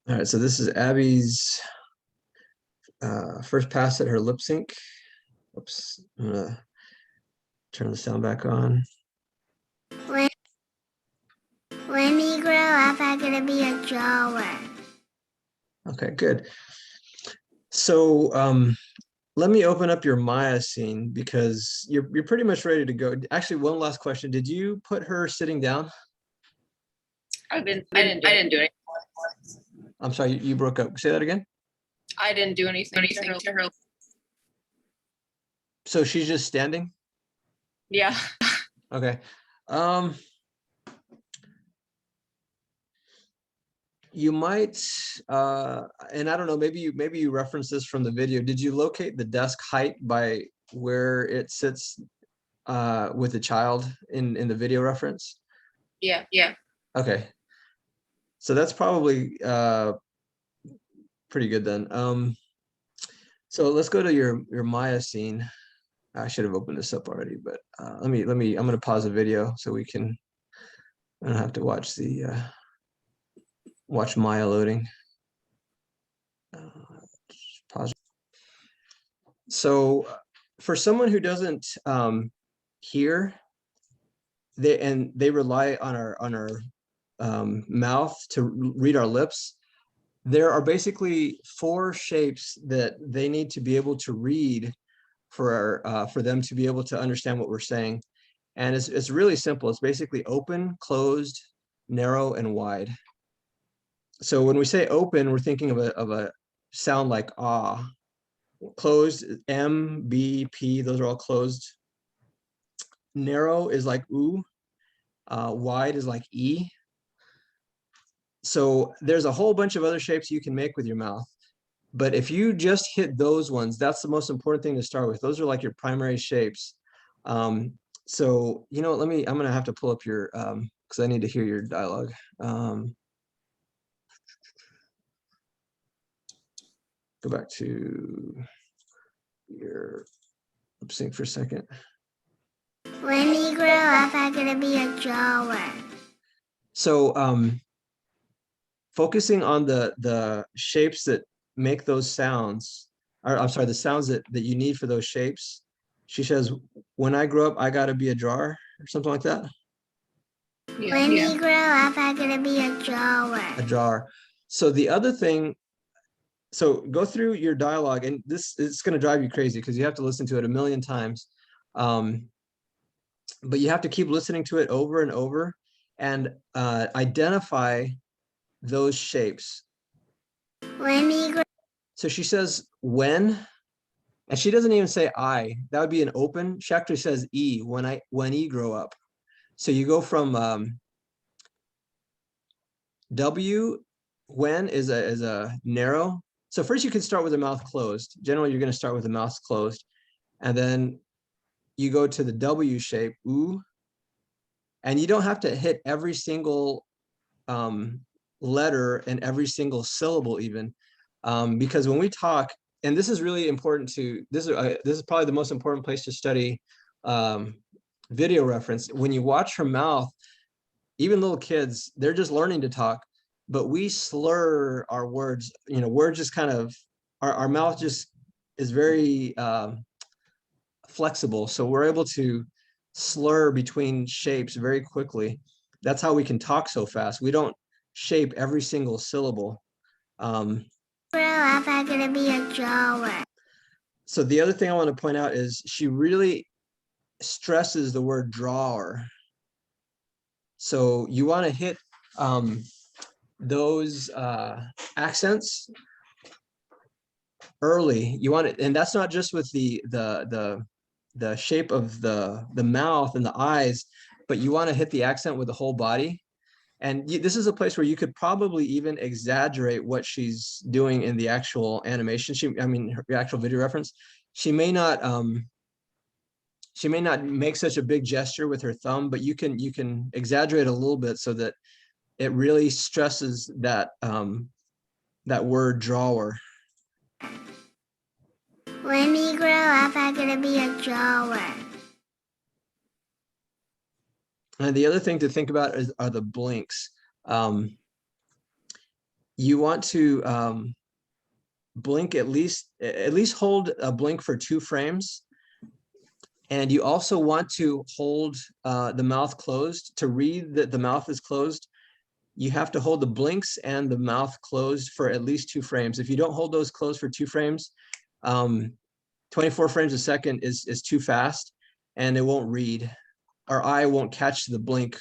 All right, so this is Abby's first pass at her lip sync. Oops, I'm gonna turn the sound back on. When, when you grow up, I'm gonna be a drawer. Okay, good. So let me open up your Maya scene because you're pretty much ready to go. Actually, one last question. Did you put her sitting down? I didn't do anything. I'm sorry, you broke up. Say that again. I didn't do anything to her. So she's just standing? Yeah. Okay. You might, and I don't know, maybe you referenced this from the video. Did you locate the desk height by where it sits with the child in the video reference? Yeah. Okay. So that's probably pretty good then. So let's go to your Maya scene. I should have opened this up already, but let me, I'm gonna pause the video so we can, I don't have to watch the, watch Maya loading. Pause. So for someone who doesn't hear, they rely on our mouth to read our lips. There are basically 4 shapes that they need to be able to read for them to be able to understand what we're saying. And it's really simple. It's basically open, closed, narrow, and wide. So when we say open, we're thinking of a sound like ah. Closed, M, B, P, those are all closed. Narrow is like oo. Wide is like E. So there's a whole bunch of other shapes you can make with your mouth. But if you just hit those ones, that's the most important thing to start with. Those are like your primary shapes. So, you know, I'm gonna have to pull up your, because I need to hear your dialogue. Go back to your lip sync for a second. When you grow up, I'm gonna be a drawer. So focusing on the shapes that make those sounds, or I'm sorry, the sounds that you need for those shapes. She says, when I grow up, I gotta be a drawer, or something like that. When you grow up, I'm gonna be a drawer. A jar. So the other thing, so go through your dialogue, and this is going to drive you crazy because you have to listen to it a million times. But you have to keep listening to it over and over and identify those shapes. When you grow. So she says when, and she doesn't even say I. That would be an open. She actually says E, when E grow up. So you go from W, when is a narrow. So first you can start with the mouth closed. Generally, you're going to start with the mouth closed. And then you go to the W shape, oo. And you don't have to hit every single letter and every single syllable even. Because when we talk, and this is really important to, this is probably the most important place to study video reference. When you watch her mouth, even little kids, they're just learning to talk, but we slur our words. You know, we're just kind of, our mouth just is very flexible. So we're able to slur between shapes very quickly. That's how we can talk so fast. We don't shape every single syllable. Grow up, I'm gonna be a drawer. So the other thing I want to point out is she really stresses the word drawer. So you want to hit those accents early. You want it, and that's not just with the shape of the mouth and the eyes, but you want to hit the accent with the whole body. And this is a place where you could probably even exaggerate what she's doing in the actual animation. I mean, her actual video reference. She may not make such a big gesture with her thumb, but you can exaggerate a little bit so that it really stresses that that word drawer. When you grow up, I'm gonna be a drawer. And the other thing to think about are the blinks. you want to blink at least hold a blink for 2 frames. And you also want to hold the mouth closed. To read that the mouth is closed, you have to hold the blinks and the mouth closed for at least 2 frames. If you don't hold those closed for 2 frames, 24 frames a second is too fast, and it won't read. Our eye won't catch the blink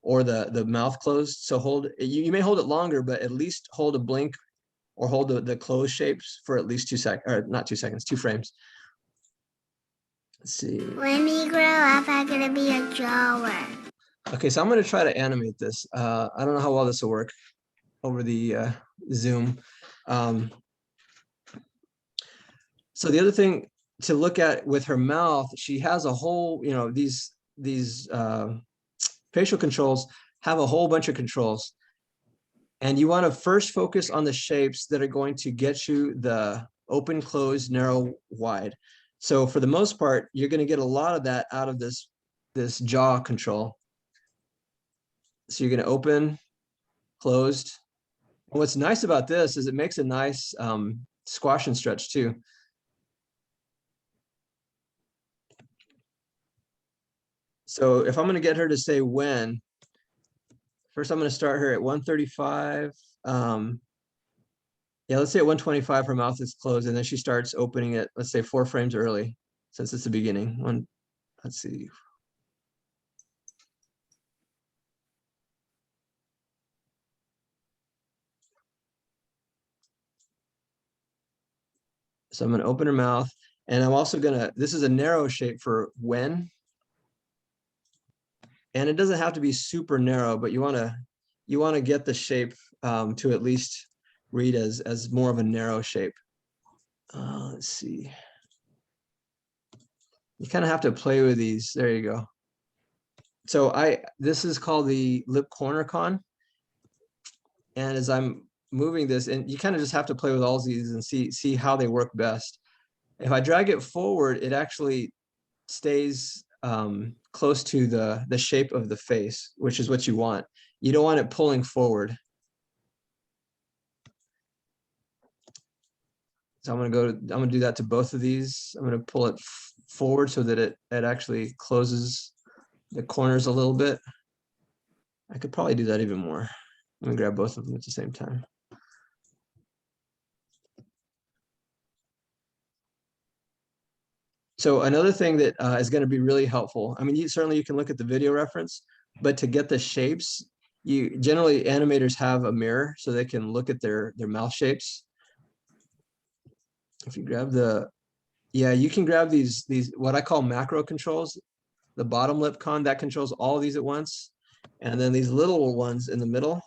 or the mouth closed. So hold, you may hold it longer, but at least hold a blink or hold the closed shapes for at least 2 seconds, or not 2 seconds, 2 frames. Let's see. When we grow up, I'm gonna be a drawer. Okay, so I'm going to try to animate this. I don't know how well this will work over the Zoom. So the other thing to look at with her mouth, she has a whole, you know, these facial controls have a whole bunch of controls. And you want to first focus on the shapes that are going to get you the open, close, narrow, wide. So for the most part, you're going to get a lot of that out of this jaw control. So you're going to open, closed. And what's nice about this is it makes a nice squash and stretch too. So if I'm going to get her to say when, first I'm going to start her at 135. Yeah, let's say at 125, her mouth is closed, and then she starts opening it, let's say 4 frames early, since it's the beginning. Let's see. So I'm going to open her mouth, and I'm also going to, this is a narrow shape for when. And it doesn't have to be super narrow, but you want to get the shape to at least read as more of a narrow shape. Let's see. You kind of have to play with these. There you go. So this is called the lip corner con. And as I'm moving this, and you kind of just have to play with all these and see how they work best. If I drag it forward, it actually stays close to the shape of the face, which is what you want. You don't want it pulling forward. So I'm gonna do that to both of these. I'm gonna pull it forward so that it actually closes the corners a little bit. I could probably do that even more. Let me grab both of them at the same time. So another thing that is going to be really helpful, I mean, certainly you can look at the video reference, but to get the shapes, generally animators have a mirror so they can look at their mouth shapes. If you grab you can grab these what I call macro controls. The bottom lip con, that controls all of these at once. And then these little ones in the middle,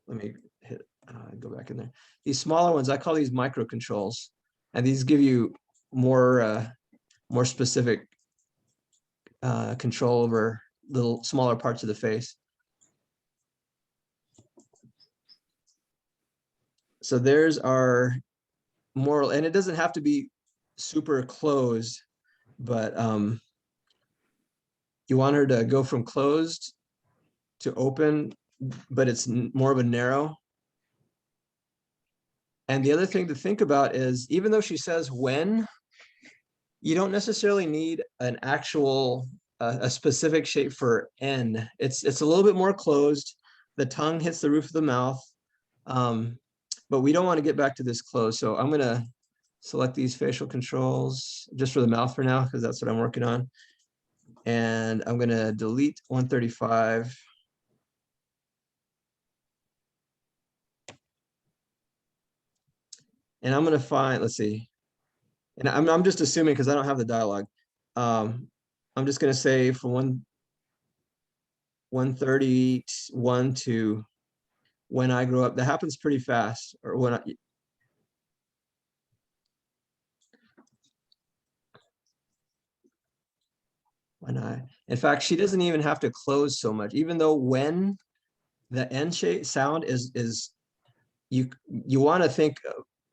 let me go back in there. These smaller ones, I call these micro controls. And these give you more specific control over little smaller parts of the face. So there's our moral, and it doesn't have to be super closed, but you want her to go from closed to open, but it's more of a narrow. And the other thing to think about is, even though she says when, you don't necessarily need an actual a specific shape for N. It's a little bit more closed. The tongue hits the roof of the mouth, but we don't want to get back to this close. So I'm gonna select these facial controls just for the mouth for now, because that's what I'm working on. And I'm gonna delete 135. And I'm gonna find, let's see. And I'm just assuming, because I don't have the dialogue. I'm just gonna say from 131 to when I grow up. That happens pretty fast, or in fact, she doesn't even have to close so much, even though when the N shape sound is you want to think,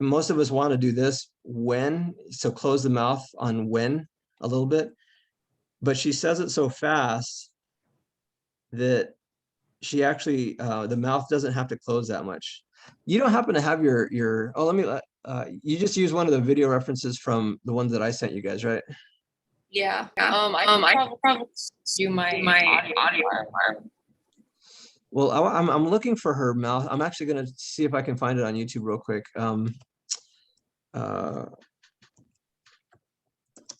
most of us want to do this when, so close the mouth on when a little bit, but she says it so fast that she actually, the mouth doesn't have to close that much. You don't happen to have your, oh, let me, you just use one of the video references from the ones that I sent you guys, right? Yeah. I could probably do my audio file. Well, I'm looking for her mouth. I'm actually gonna see if I can find it on YouTube real quick.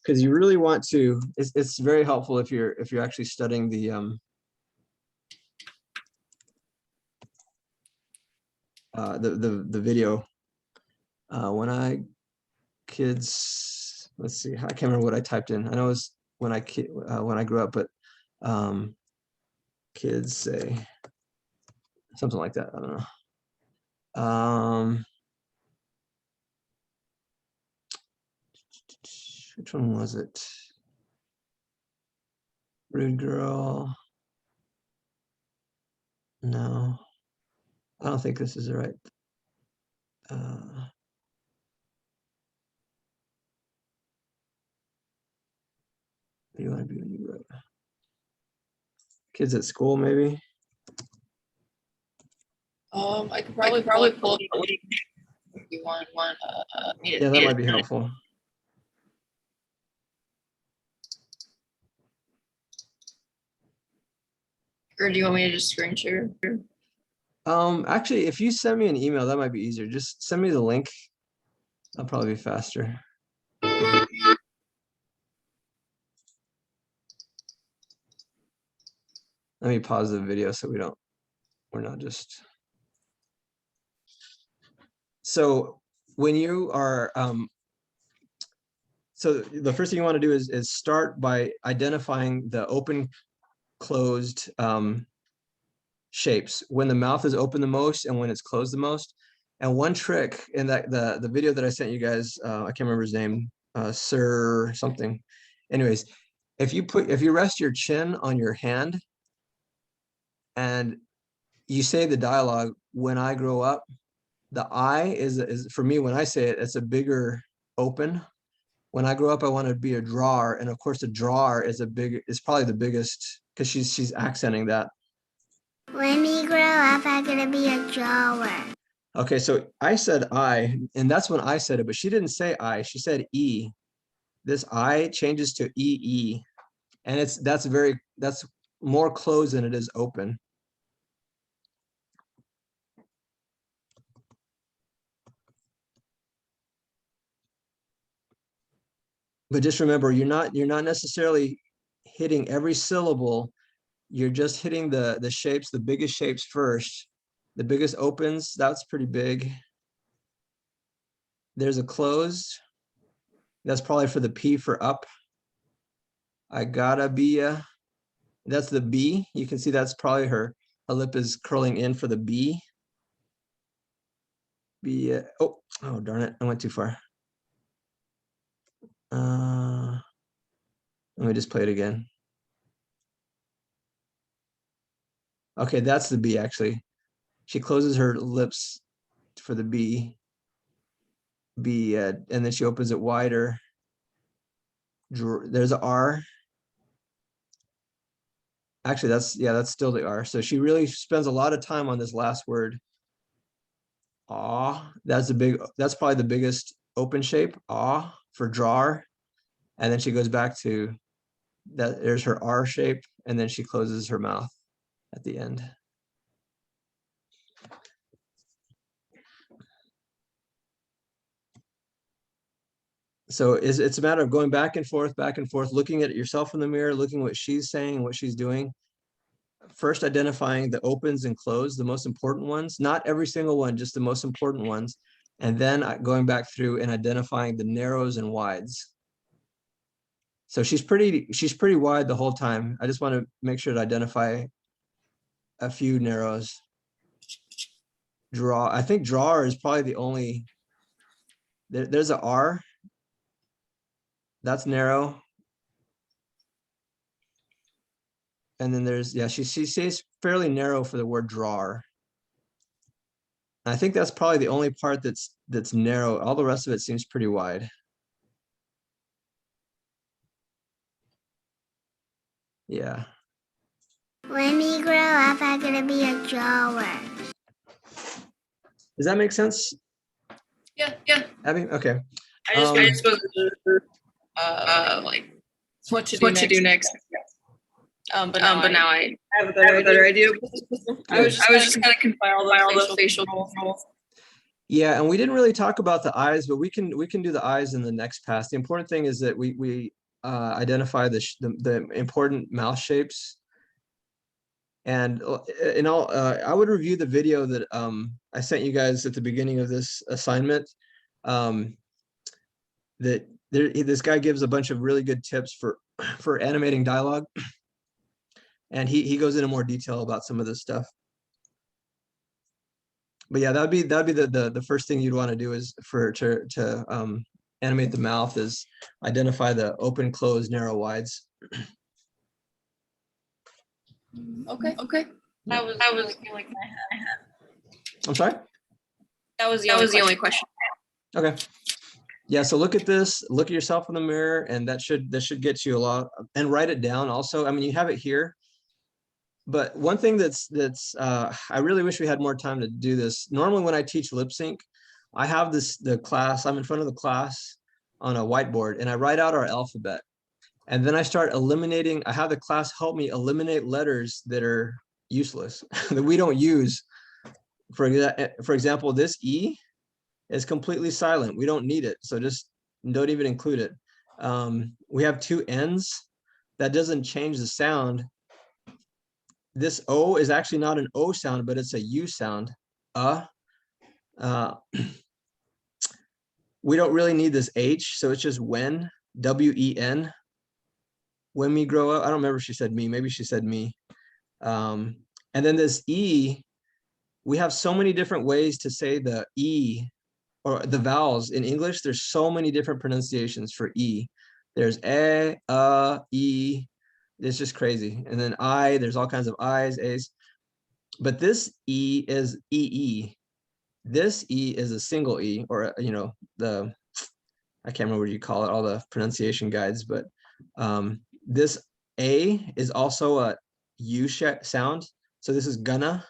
Because you really want to, it's very helpful if you're actually studying the video. When kids, let's see, I can't remember what I typed in. I know it was when I grew up, but kids say something like that. I don't know. Which one was it? Rude girl. No, I don't think this is the right. What do you want to be when you grow up? Kids at school, maybe. I could probably pull up the link if you want me to. Yeah, that might be helpful. Or do you want me to just screen share? Actually, if you send me an email, that might be easier. Just send me the link. That'll probably be faster. Let me pause the video so we're not just. So when you are, so the first thing you want to do is start by identifying the open, closed shapes, when the mouth is open the most and when it's closed the most. And one trick in that the video that I sent you guys, I can't remember his name, Sir something. Anyways, if you rest your chin on your hand and you say the dialogue, when I grow up, the I is for me, when I say it, it's a bigger open. When I grow up, I want to be a drawer. And of course, a drawer is probably the biggest, because she's accenting that. When we grow up, I'm gonna be a drawer. Okay, so I said I, and that's when I said it, but she didn't say I, she said E. This I changes to EE. And that's more closed than it is open. But just remember, you're not necessarily hitting every syllable. You're just hitting the shapes, the biggest shapes first. The biggest opens, that's pretty big. There's a closed. That's probably for the P for up. I gotta be a, that's the B. You can see that's probably her lip is curling in for the B. B, oh darn it, I went too far. Let me just play it again. Okay, that's the B actually. She closes her lips for the B. B, and then she opens it wider. There's an R. Actually, that's still the R. So she really spends a lot of time on this last word. Ah, that's probably the biggest open shape. Ah, for drawer. And then she goes back to that. There's her R shape, and then she closes her mouth at the end. So it's a matter of going back and forth, looking at yourself in the mirror, looking what she's saying, what she's doing. First, identifying the opens and close, the most important ones, not every single one, just the most important ones. And then going back through and identifying the narrows and wides. So she's pretty wide the whole time. I just want to make sure to identify a few narrows. I think drawer is probably the only, there's a R. That's narrow. And then there's, yeah, she says fairly narrow for the word drawer. I think that's probably the only part that's narrow. All the rest of it seems pretty wide. Yeah. When we grow up, I'm gonna be a drawer. Does that make sense, Yeah. Abby? Okay. I just was like what to do next. But now I have a better idea. I was just kind of compile all the facial controls. Yeah, and we didn't really talk about the eyes, but we can do the eyes in the next pass. The important thing is that we identify the important mouth shapes. And I would review the video that I sent you guys at the beginning of this assignment. This guy gives a bunch of really good tips for animating dialogue, and he goes into more detail about some of this stuff. But yeah, that'd be the first thing you'd want to do is to animate the mouth is identify the open, closed, narrow, wides. Okay. That was the only question I had. I'm sorry? That was the only question. Okay. Yeah, so look at this, look at yourself in the mirror, and that should get you a lot, and write it down also. I mean, you have it here. But one thing that's I really wish we had more time to do this. Normally when I teach lip sync, I have I'm in front of the class on a whiteboard and I write out our alphabet. And then I start eliminating, I have the class help me eliminate letters that are useless, that we don't use. For example, this E is completely silent. We don't need it. So just don't even include it. We have two N's. That doesn't change the sound. This O is actually not an O sound, but it's a U sound. We don't really need this H, so it's just when, W-E-N. When we grow up, I don't remember if she said me, maybe she said me. And then this E, we have so many different ways to say the E or the vowels in English. There's so many different pronunciations for E. There's E. It's just crazy. And then I, there's all kinds of I's, A's. But this E is EE. This E is a single E, or, I can't remember what you call it, all the pronunciation guides, but this A is also a U sound. So this is gonna.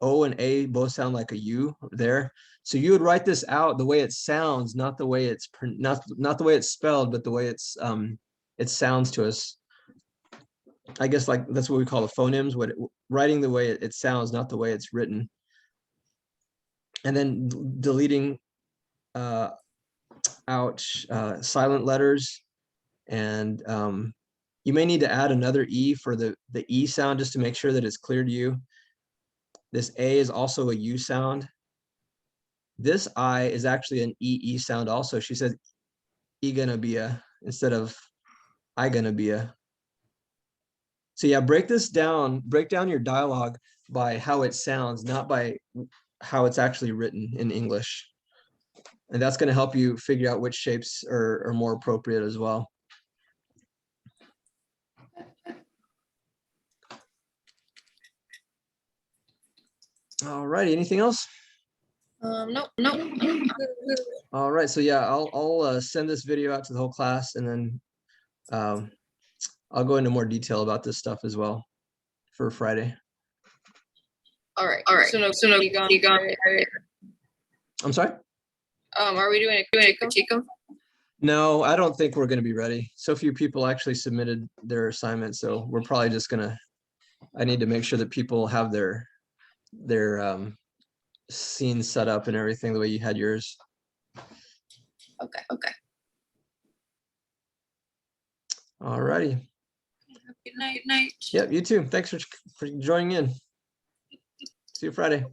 O and A both sound like a U there. So you would write this out the way it sounds, not the way it's not the way it's spelled, but the way it sounds to us. I guess like that's what we call the phonemes, writing the way it sounds, not the way it's written. And then deleting out silent letters. And you may need to add another E for the E sound just to make sure that it's clear to you. This A is also a U sound. This I is actually an EE sound also. She says E gonna be a instead of I gonna be a. So yeah, break down your dialogue by how it sounds, not by how it's actually written in English. And that's going to help you figure out which shapes are more appropriate as well. All righty, anything else? No. All right, so yeah, I'll send this video out to the whole class, and then I'll go into more detail about this stuff as well for Friday. All right. So no, you gone. I'm sorry? Are we doing a critique? No, I don't think we're going to be ready. So few people actually submitted their assignment, so we're probably just I need to make sure that people have their scenes set up and everything the way you had yours. Okay. All righty. Good night. Yep, you too. Thanks for joining in. See you Friday.